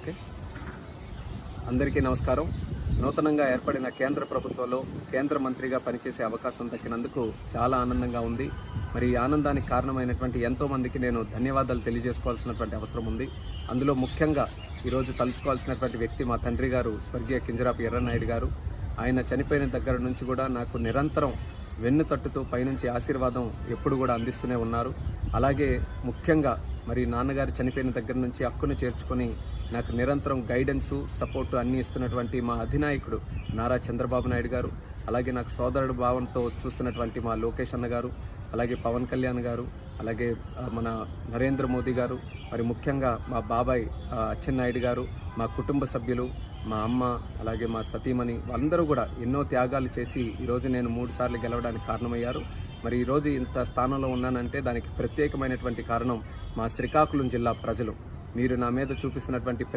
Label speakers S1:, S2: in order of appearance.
S1: Okay. అందరికీ నమస్కారం. నూతనంగా ఏర్పడిన కేంద్ర ప్రభుత్వంలో కేంద్ర మంత్రిగా పనిచేసే అవకాశం దక్కినందుకు చాలా ఆనందంగా ఉంది. మరి ఈ ఆనందానికి కారణమైనటువంటి ఎంతోమందికి నేను ధన్యవాదాలు తెలియజేసుకోవాల్సినటువంటి అవసరం ఉంది. అందులో ముఖ్యంగా ఈరోజు తలుచుకోవాల్సినటువంటి వ్యక్తి మా తండ్రి గారు స్వర్గీయ కింజరాపు ఎర్రన్నాయుడు గారు. ఆయన చనిపోయిన దగ్గర నుంచి కూడా నాకు నిరంతరం వెన్ను తట్టుతూ పైనుంచి ఆశీర్వాదం ఎప్పుడు కూడా అందిస్తూనే ఉన్నారు. అలాగే ముఖ్యంగా మరి నాన్నగారు చనిపోయిన దగ్గర నుంచి హక్కును చేర్చుకొని నాకు నిరంతరం గైడెన్సు, సపోర్టు అన్నీ ఇస్తున్నటువంటి మా అధినాయకుడు నారా చంద్రబాబు నాయుడు గారు, అలాగే నాకు సోదరుడు భావంతో చూస్తున్నటువంటి మా లోకేష్ అన్న గారు, అలాగే పవన్ కళ్యాణ్ గారు, అలాగే మన నరేంద్ర మోదీ గారు, మరి ముఖ్యంగా మా బాబాయ్ అచ్చెన్నాయుడు గారు, మా కుటుంబ సభ్యులు, మా అమ్మ, అలాగే మా సతీమణి అందరూ కూడా ఎన్నో త్యాగాలు చేసి ఈరోజు నేను 3 సార్లు గెలవడానికి కారణమయ్యారు. మరి ఈరోజు ఇంత స్థానంలో ఉన్నానంటే దానికి ప్రత్యేకమైనటువంటి కారణం మా శ్రీకాకుళం జిల్లా ప్రజలు. మీరు నా మీద చూపిస్తున్నటువంటి ప్రేమ